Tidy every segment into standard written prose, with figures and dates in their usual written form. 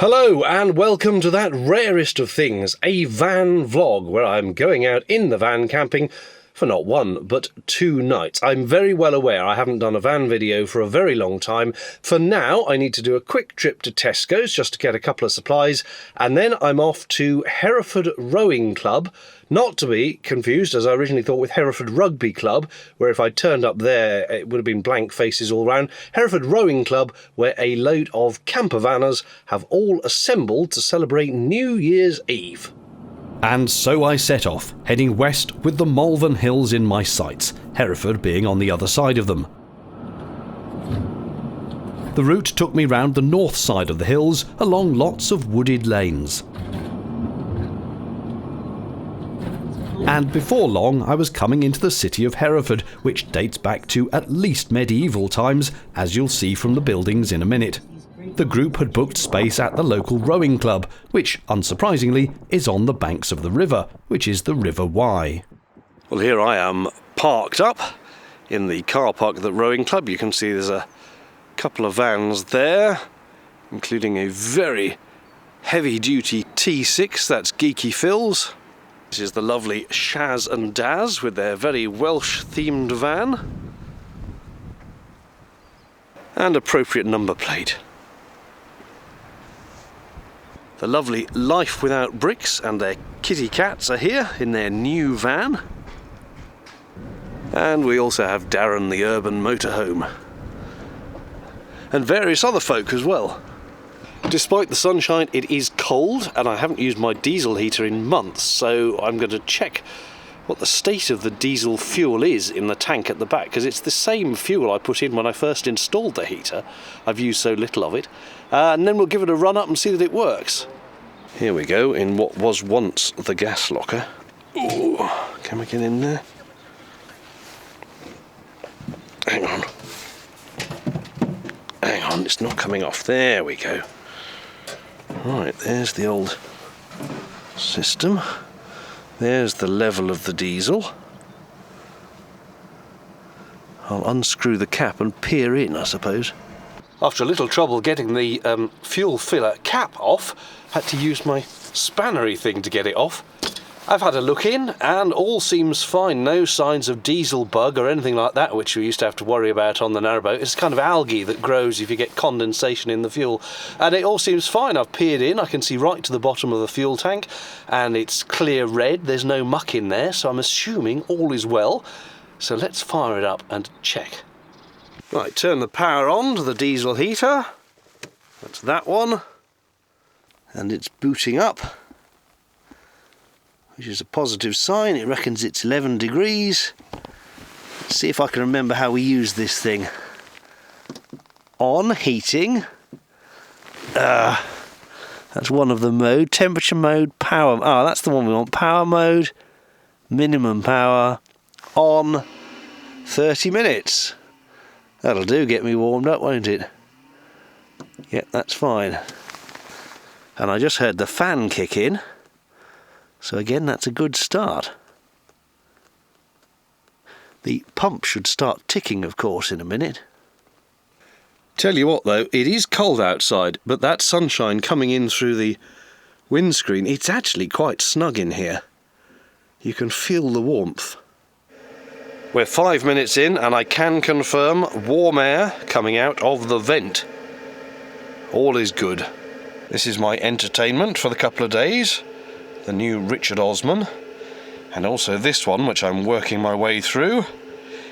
Hello and welcome to that rarest of things, a van vlog, where I'm going out in the van camping for not one, but 2 nights. I'm very well aware I haven't done a van video for a very long time. For now, I need to do a quick trip to Tesco's just to get a couple of supplies, and then I'm off to Hereford Rowing Club, not to be confused, as I originally thought, with Hereford Rugby Club, where if I'd turned up there, it would have been blank faces all round. Hereford Rowing Club, where a load of camper vanners have all assembled to celebrate New Year's Eve. And so I set off, heading west with the Malvern Hills in my sights, Hereford being on the other side of them. The route took me round the north side of the hills, along lots of wooded lanes. And before long I was coming into the city of Hereford, which dates back to at least medieval times, as you'll see from the buildings in a minute. The group had booked space at the local rowing club, which, unsurprisingly, is on the banks of the river, which is the River Wye. Well, here I am parked up in the car park of the rowing club. You can see there's a couple of vans there, including a very heavy-duty T6, that's Geeky Phil's. This is the lovely Shaz and Daz with their very Welsh-themed van. And appropriate number plate. The lovely Life Without Bricks and their kitty cats are here in their new van. And we also have Darren the Urban Motorhome. And various other folk as well. Despite the sunshine, it is cold, and I haven't used my diesel heater in months, so I'm going to check what the state of the diesel fuel is in the tank at the back, because it's the same fuel I put in when I first installed the heater. I've used so little of it. And then we'll give it a run up and see that it works. Here we go, in what was once the gas locker. Ooh, can we get in there? Hang on. Hang on, it's not coming off. There we go. Right, there's the old system. There's the level of the diesel. I'll unscrew the cap and peer in, I suppose. After a little trouble getting the fuel filler cap off, had to use my spannery thing to get it off. I've had a look in and all seems fine. No signs of diesel bug or anything like that, which we used to have to worry about on the narrowboat. It's kind of algae that grows if you get condensation in the fuel. And it all seems fine. I've peered in, I can see right to the bottom of the fuel tank, and it's clear red. There's no muck in there, so I'm assuming all is well. So let's fire it up and check. Right, turn the power on to the diesel heater. That's that one. And it's booting up, which is a positive sign. It reckons it's 11 degrees. Let's see if I can remember how we use this thing. On, heating. That's one of the mode. Temperature mode, power. Oh, that's the one we want. Power mode, minimum power, on, 30 minutes. That'll do, get me warmed up, won't it? Yep, that's fine. And I just heard the fan kick in. So again, that's a good start. The pump should start ticking, of course, in a minute. Tell you what, though, it is cold outside, but that sunshine coming in through the windscreen, it's actually quite snug in here. You can feel the warmth. We're 5 minutes in, and I can confirm warm air coming out of the vent. All is good. This is my entertainment for the couple of days. The new Richard Osman. And also this one, which I'm working my way through.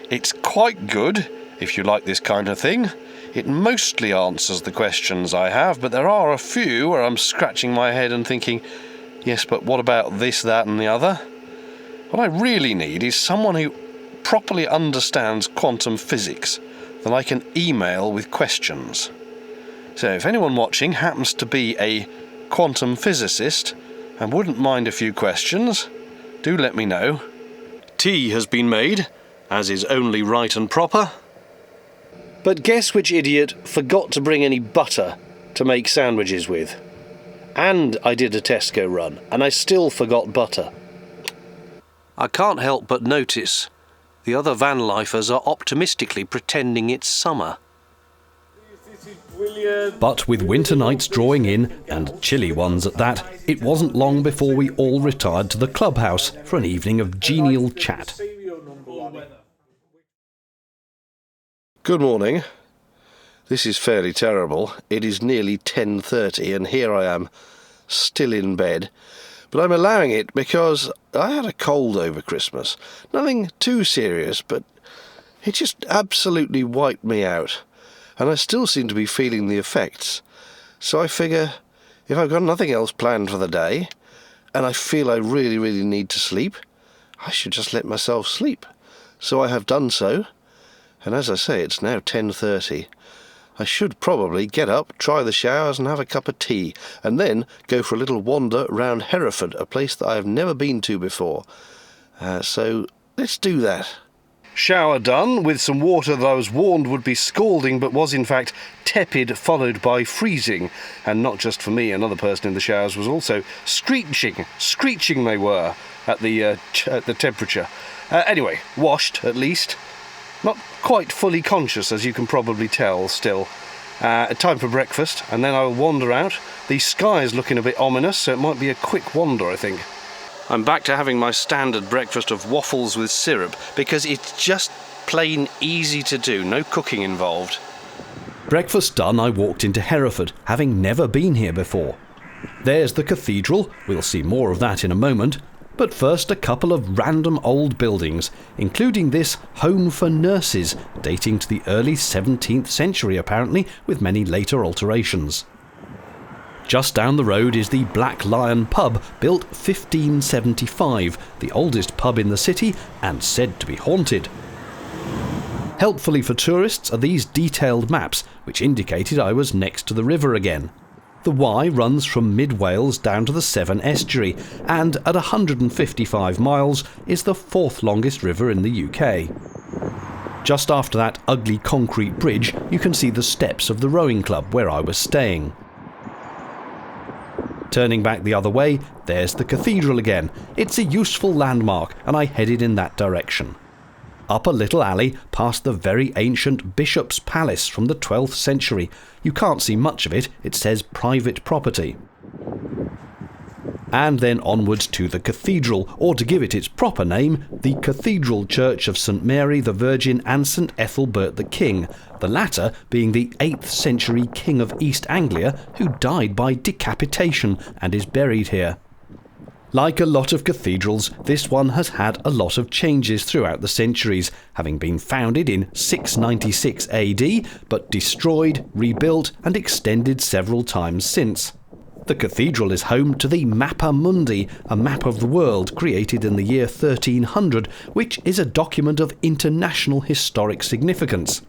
It's quite good, if you like this kind of thing. It mostly answers the questions I have, but there are a few where I'm scratching my head and thinking, yes, but what about this, that and the other? What I really need is someone who properly understands quantum physics that I can email with questions. So if anyone watching happens to be a quantum physicist and wouldn't mind a few questions, do let me know. Tea has been made, as is only right and proper. But guess which idiot forgot to bring any butter to make sandwiches with? And I did a Tesco run, and I still forgot butter. I can't help but notice the other van lifers are optimistically pretending it's summer. But with winter nights drawing in, and chilly ones at that, it wasn't long before we all retired to the clubhouse for an evening of genial chat. Good morning. This is fairly terrible. It is nearly 10:30 and here I am, still in bed. But I'm allowing it because I had a cold over Christmas. Nothing too serious, but it just absolutely wiped me out. And I still seem to be feeling the effects. So I figure, if I've got nothing else planned for the day, and I feel I really, really need to sleep, I should just let myself sleep. So I have done so, and as I say, it's now 10:30. I should probably get up, try the showers and have a cup of tea, and then go for a little wander round Hereford, a place that I have never been to before. So let's do that. Shower done, with some water that I was warned would be scalding but was in fact tepid, followed by freezing. And not just for me, another person in the showers was also screeching they were at the temperature. Anyway, washed at least. Not quite fully conscious, as you can probably tell still. Time for breakfast, and then I'll wander out. The sky is looking a bit ominous, so it might be a quick wander, I think. I'm back to having my standard breakfast of waffles with syrup, because it's just plain easy to do, no cooking involved. Breakfast done, I walked into Hereford, having never been here before. There's the cathedral, we'll see more of that in a moment. But first, a couple of random old buildings, including this Home for Nurses, dating to the early 17th century apparently, with many later alterations. Just down the road is the Black Lion pub, built 1575, the oldest pub in the city and said to be haunted. Helpfully for tourists are these detailed maps, which indicated I was next to the river again. The Wye runs from mid-Wales down to the Severn estuary, and at 155 miles is the fourth longest river in the UK. Just after that ugly concrete bridge, you can see the steps of the rowing club where I was staying. Turning back the other way, there's the cathedral again. It's a useful landmark, and I headed in that direction. Up a little alley, past the very ancient Bishop's Palace from the 12th century. You can't see much of it, it says private property. And then onwards to the cathedral, or to give it its proper name, the Cathedral Church of St Mary the Virgin and St Ethelbert the King, the latter being the 8th century King of East Anglia who died by decapitation and is buried here. Like a lot of cathedrals, this one has had a lot of changes throughout the centuries, having been founded in 696 AD, but destroyed, rebuilt and extended several times since. The cathedral is home to the Mappa Mundi, a map of the world created in the year 1300, which is a document of international historic significance.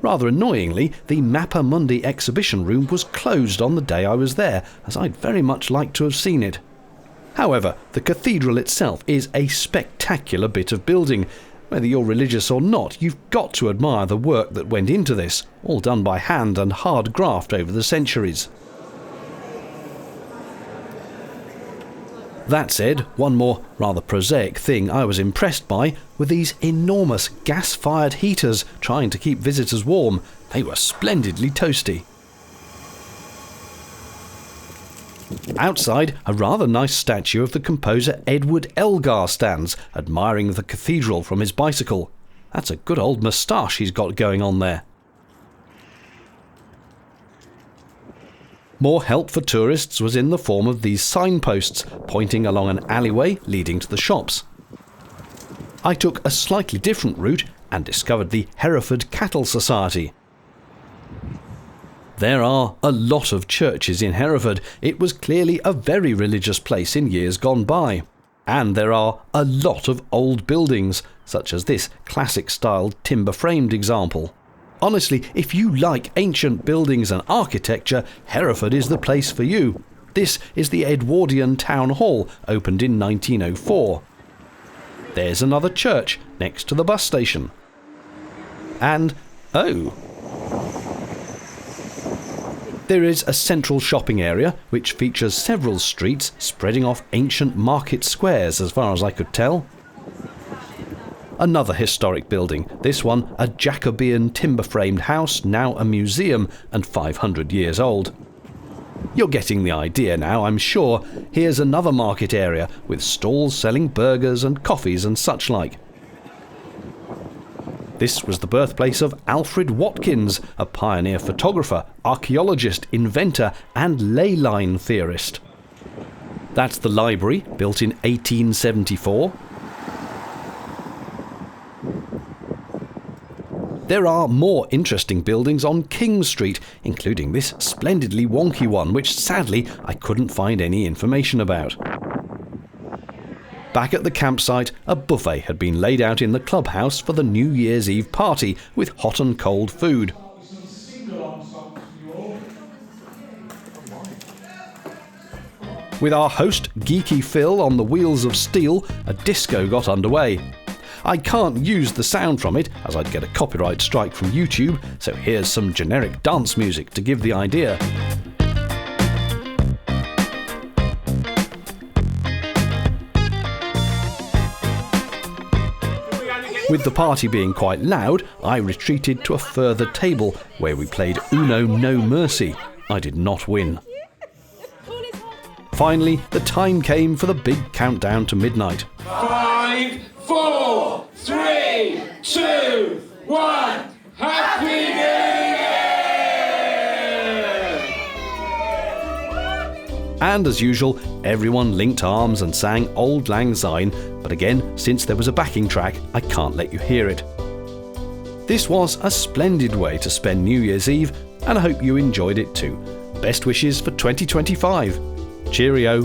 Rather annoyingly, the Mappa Mundi exhibition room was closed on the day I was there, as I'd very much like to have seen it. However, the cathedral itself is a spectacular bit of building. Whether you're religious or not, you've got to admire the work that went into this, all done by hand and hard graft over the centuries. That said, one more rather prosaic thing I was impressed by were these enormous gas-fired heaters trying to keep visitors warm. They were splendidly toasty. Outside, a rather nice statue of the composer Edward Elgar stands, admiring the cathedral from his bicycle. That's a good old moustache he's got going on there. More help for tourists was in the form of these signposts, pointing along an alleyway leading to the shops. I took a slightly different route and discovered the Hereford Cattle Society. There are a lot of churches in Hereford. It was clearly a very religious place in years gone by. And there are a lot of old buildings, such as this classic-style timber-framed example. Honestly, if you like ancient buildings and architecture, Hereford is the place for you. This is the Edwardian Town Hall, opened in 1904. There's another church next to the bus station. And, oh, there is a central shopping area which features several streets spreading off ancient market squares as far as I could tell. Another historic building, this one a Jacobean timber-framed house, now a museum and 500 years old. You're getting the idea now, I'm sure. Here's another market area with stalls selling burgers and coffees and such like. This was the birthplace of Alfred Watkins, a pioneer photographer, archaeologist, inventor and ley line theorist. That's the library, built in 1874. There are more interesting buildings on King Street, including this splendidly wonky one, which sadly I couldn't find any information about. Back at the campsite, a buffet had been laid out in the clubhouse for the New Year's Eve party with hot and cold food. With our host, Geeky Phil, on the wheels of steel, a disco got underway. I can't use the sound from it, as I'd get a copyright strike from YouTube, so here's some generic dance music to give the idea. With the party being quite loud, I retreated to a further table, where we played Uno No Mercy. I did not win. Finally, the time came for the big countdown to midnight. 5, 4, 3, 2, 1, Happy New Year! And as usual, everyone linked arms and sang Auld Lang Syne, but again, since there was a backing track, I can't let you hear it. This was a splendid way to spend New Year's Eve, and I hope you enjoyed it too. Best wishes for 2025. Cheerio.